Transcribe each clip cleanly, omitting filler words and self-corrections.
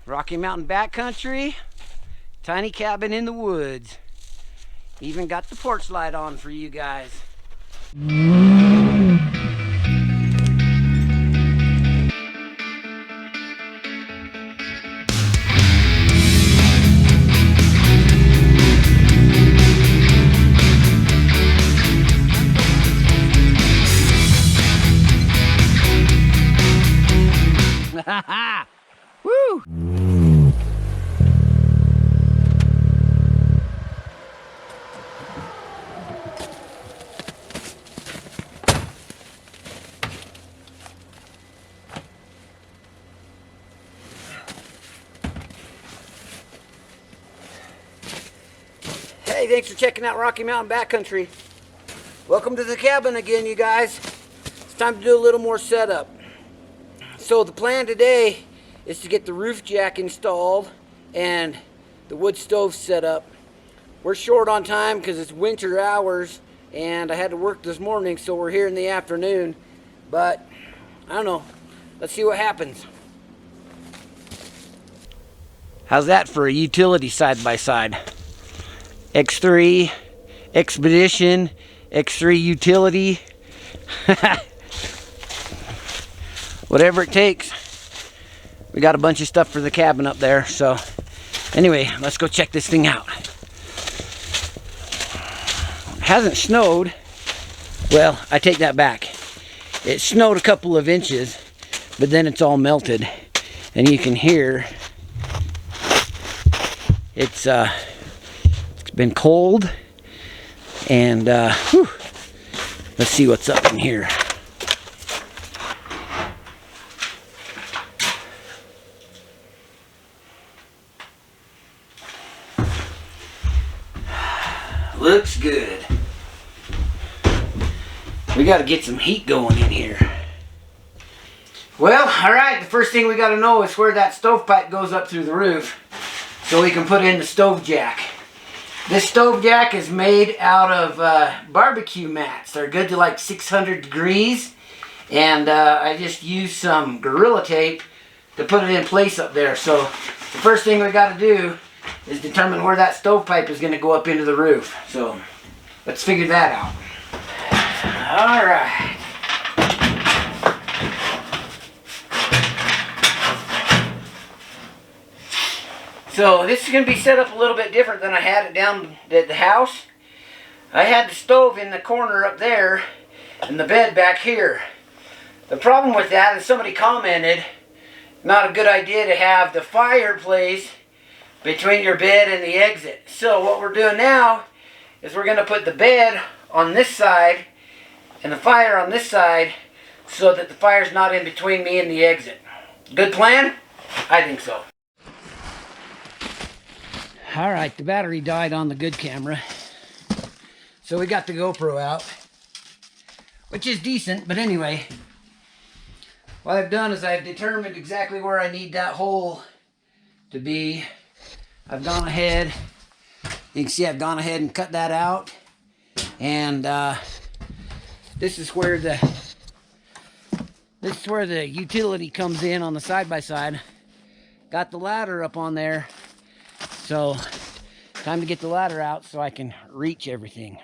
Rocky Mountain backcountry, tiny cabin in the woods. Even got the porch light on for you guys. Woo! Hey, thanks for checking out Rocky Mountain Backcountry. Welcome to the cabin again, you guys. It's time to do a little more setup. So the plan today is to get the roof jack installed and the wood stove set up. We're short on time because it's winter hours and I had to work this morning, so we're here in the afternoon. But I don't know. Let's see what happens. How's that for a utility side-by-side? X3 Expedition, X3 Utility. Whatever it takes. We got a bunch of stuff for the cabin up there. So anyway, let's go check this thing out. It hasn't snowed. Well, I take that back. It snowed a couple of inches, but then it's all melted. And you can hear it's been cold. And let's see what's up in here. Looks good. We got to get some heat going in here. Well, alright, the first thing we got to know is where that stovepipe goes up through the roof so we can put in the stove jack. This stove jack is made out of barbecue mats. They're good to like 600 degrees. And I just used some Gorilla Tape to put it in place up there. So the first thing we got to do is determine where that stovepipe is going to go up into the roof. So let's figure that out. All right. So this is going to be set up a little bit different than I had it down at the house. I had the stove in the corner up there and the bed back here. The problem with that is somebody commented, not a good idea to have the fireplace between your bed and the exit. So what we're doing now is we're going to put the bed on this side and the fire on this side so that the fire's not in between me and the exit. Good plan? I think so. Alright, the battery died on the good camera. So we got the GoPro out, which is decent, but anyway. What I've done is I've determined exactly where I need that hole to be. I've gone ahead, you can see I've gone ahead and cut that out. And this is where the utility comes in on the side-by-side. Got the ladder up on there. So time to get the ladder out so I can reach everything.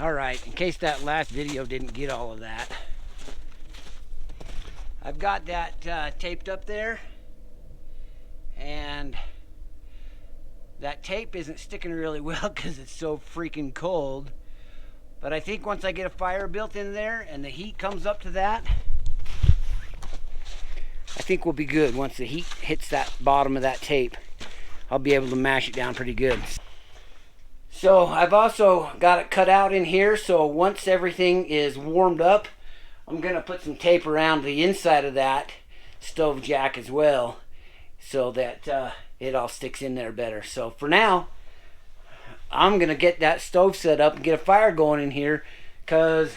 Alright, in case that last video didn't get all of that, I've got that taped up there, and that tape isn't sticking really well because it's so freaking cold. But I think once I get a fire built in there and the heat comes up to that, I think we'll be good. Once the heat hits that bottom of that tape, I'll be able to mash it down pretty good. So I've also got it cut out in here, so once everything is warmed up, I'm going to put some tape around the inside of that stove jack as well, so that it all sticks in there better. So for now, I'm going to get that stove set up and get a fire going in here, because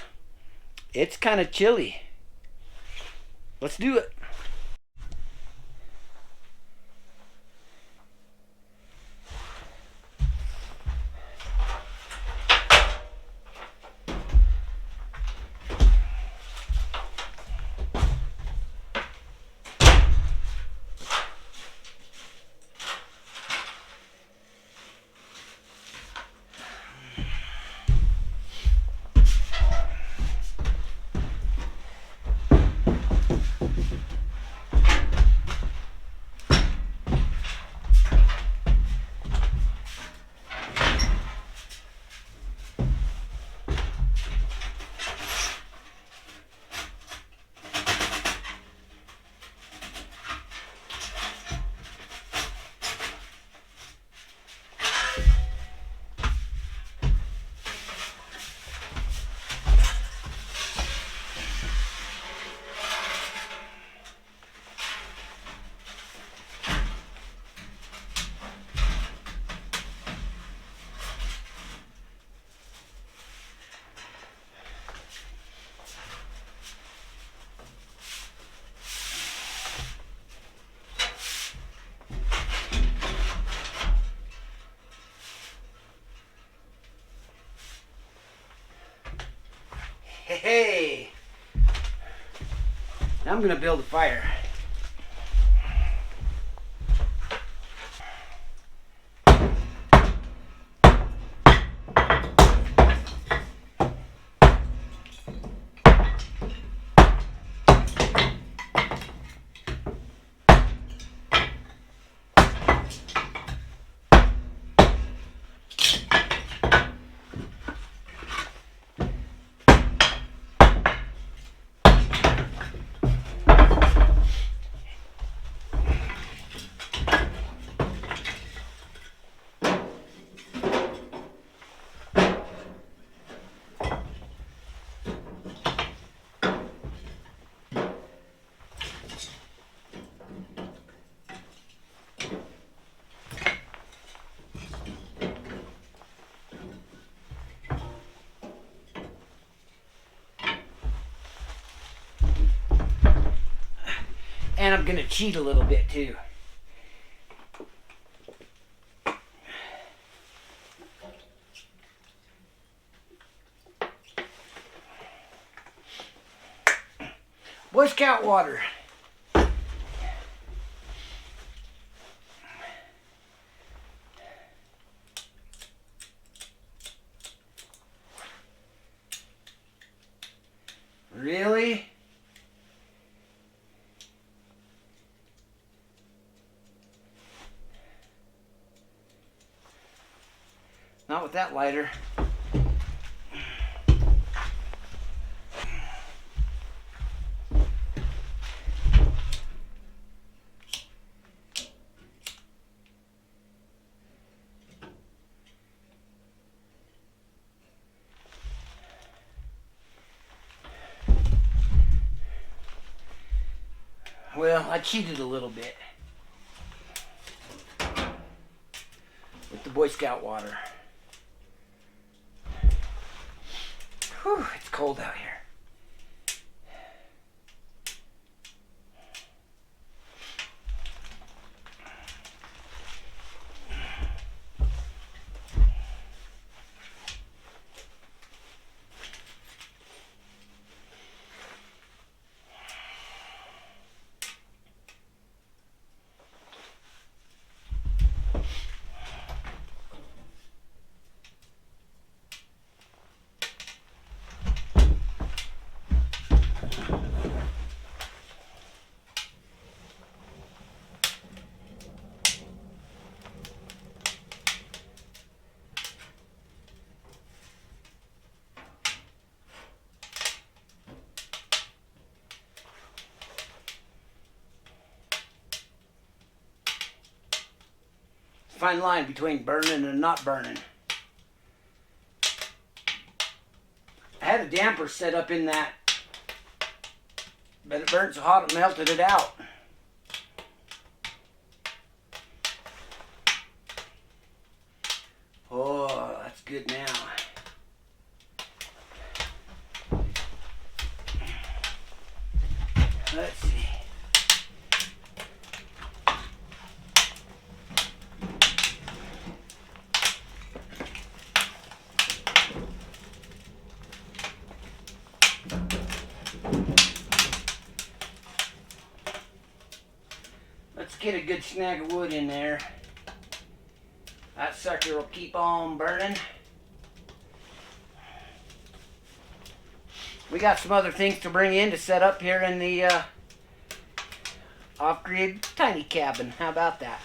it's kind of chilly. Let's do it. Hey! Now I'm going to build a fire. And I'm going to cheat a little bit too. Boy Scout water. Really? Not with that lighter. Well, I cheated a little bit with the Boy Scout water. Whew, it's cold out here. fine line between burning and not burning. I had a damper set up in that, but it burnt so hot it melted it out. Oh, that's good now. Let's see. Let's get a good snag of wood in there. That sucker will keep on burning. We got some other things to bring in to set up here in the off-grid tiny cabin. How about that?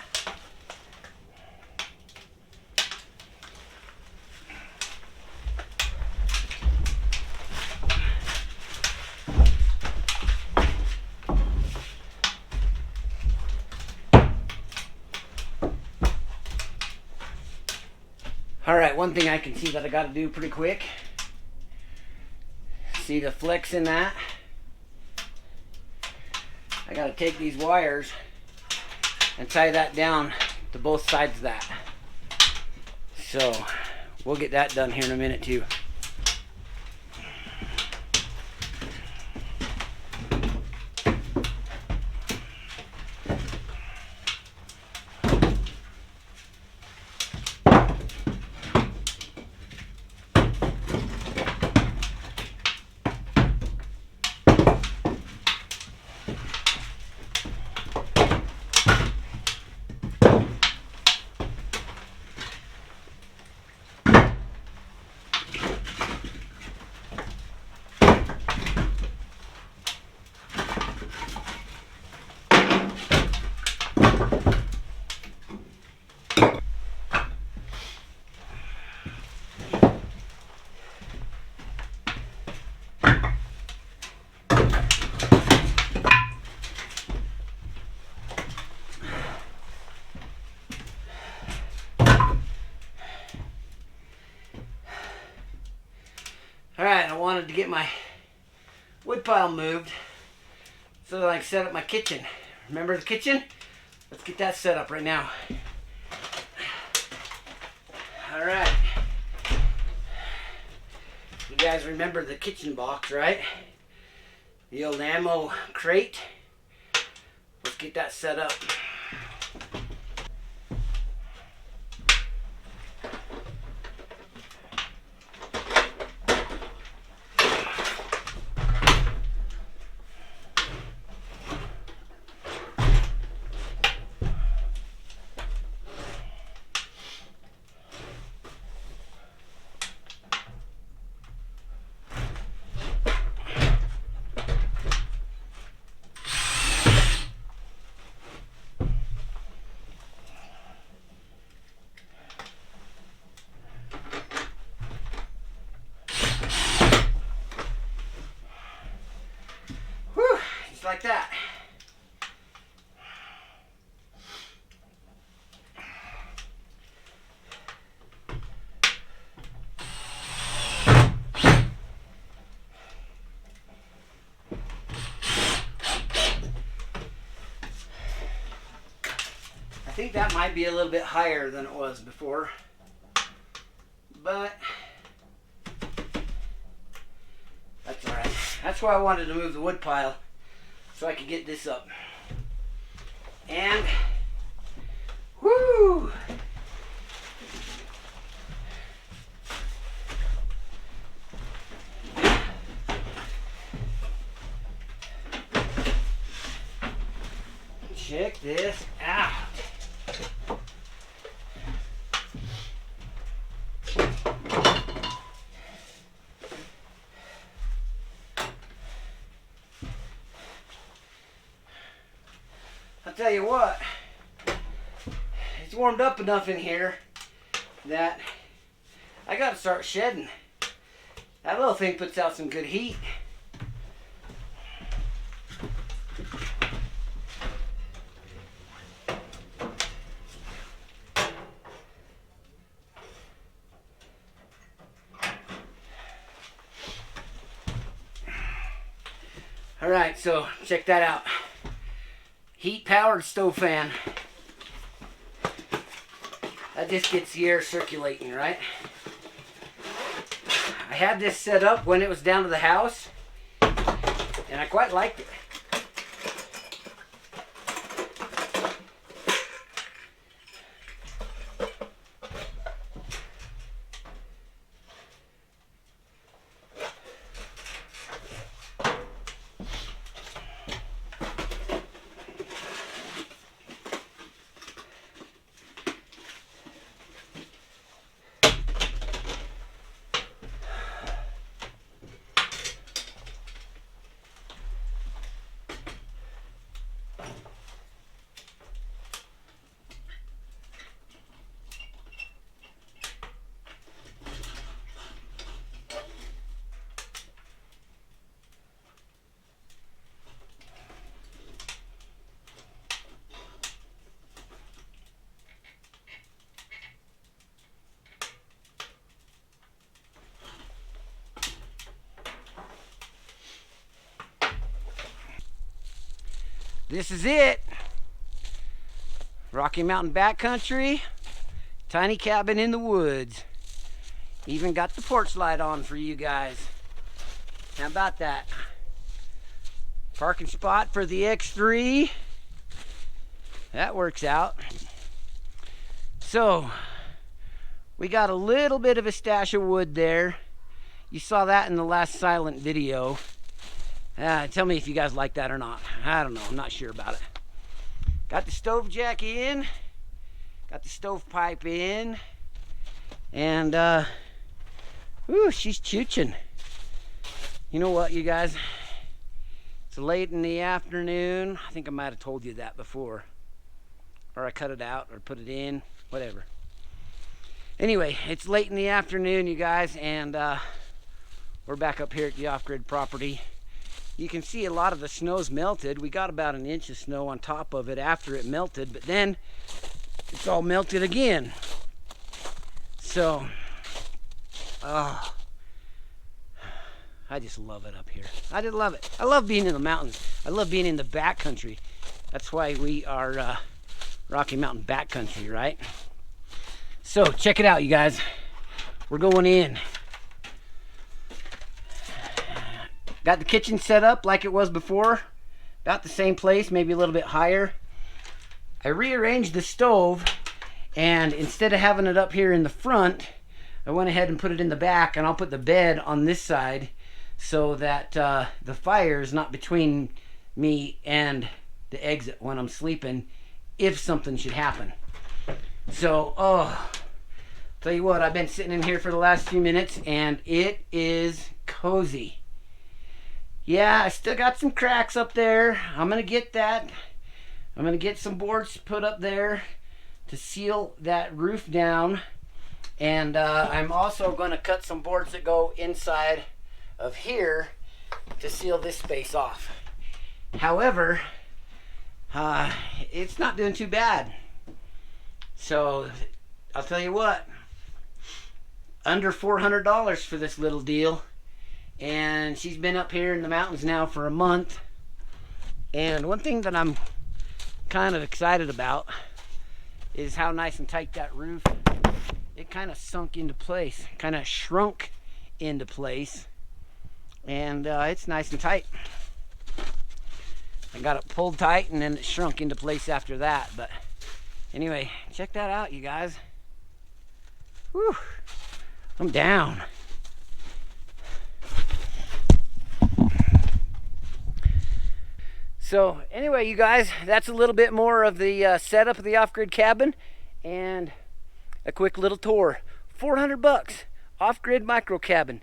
Alright, one thing I can see that I got to do pretty quick. See the flex in that? I got to take these wires and tie that down to both sides of that. So, we'll get that done here in a minute too. Alright, I wanted to get my wood pile moved so that I can set up my kitchen. Remember the kitchen? Let's get that set up right now. Alright. You guys remember the kitchen box, right? The old ammo crate. Let's get that set up. Like that. I think that might be a little bit higher than it was before, but that's all right. That's why I wanted to move the wood pile, so I could get this up. And whoo! Check this out. I'll tell you what, it's warmed up enough in here that I gotta start shedding. That little thing puts out some good heat. Alright, so check that out. Heat powered stove fan. That just gets the air circulating, right? I had this set up when it was down to the house, and I quite liked it. This is it. Rocky Mountain backcountry, tiny cabin in the woods. Even got the porch light on for you guys. How about that? Parking spot for the X3. That works out. So, we got a little bit of a stash of wood there. You saw that in the last silent video. Tell me if you guys like that or not. I don't know. I'm not sure about it. Got the stove jack in. Got the stove pipe in. And, ooh, she's chooching. You know what, you guys? It's late in the afternoon. I think I might have told you that before. Or I cut it out or put it in. Whatever. Anyway, it's late in the afternoon, you guys. And, we're back up here at the off-grid property. You can see a lot of the snow's melted. We got about an inch of snow on top of it after it melted, but then it's all melted again. So, I just love it up here. I just love it. I love being in the mountains. I love being in the backcountry. That's why we are Rocky Mountain backcountry, right? So, check it out, you guys. We're going in. Got the kitchen set up like it was before. About the same place, maybe a little bit higher. I rearranged the stove, and instead of having it up here in the front, I went ahead and put it in the back, and I'll put the bed on this side so that the fire is not between me and the exit when I'm sleeping if something should happen. So, tell you what, I've been sitting in here for the last few minutes, and it is cozy. Yeah, I still got some cracks up there. I'm going to get that. I'm going to get some boards put up there to seal that roof down. And I'm also going to cut some boards that go inside of here to seal this space off. However, it's not doing too bad. So, I'll tell you what. Under $400 for this little deal. And she's been up here in the mountains now for a month. And one thing that I'm kind of excited about is how nice and tight that roof. It kind of sunk into place, kind of shrunk into place. And it's nice and tight. I got it pulled tight and then it shrunk into place after that. But anyway, check that out, you guys. Whew, I'm down. So anyway, you guys, that's a little bit more of the setup of the off-grid cabin and a quick little tour. $400, off-grid micro cabin.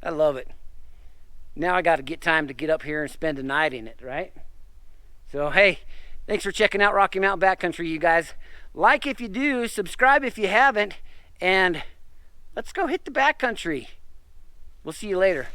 I love it. Now I got to get time to get up here and spend a night in it, right? So hey, thanks for checking out Rocky Mountain Backcountry, you guys. Like if you do, subscribe if you haven't, and let's go hit the backcountry. We'll see you later.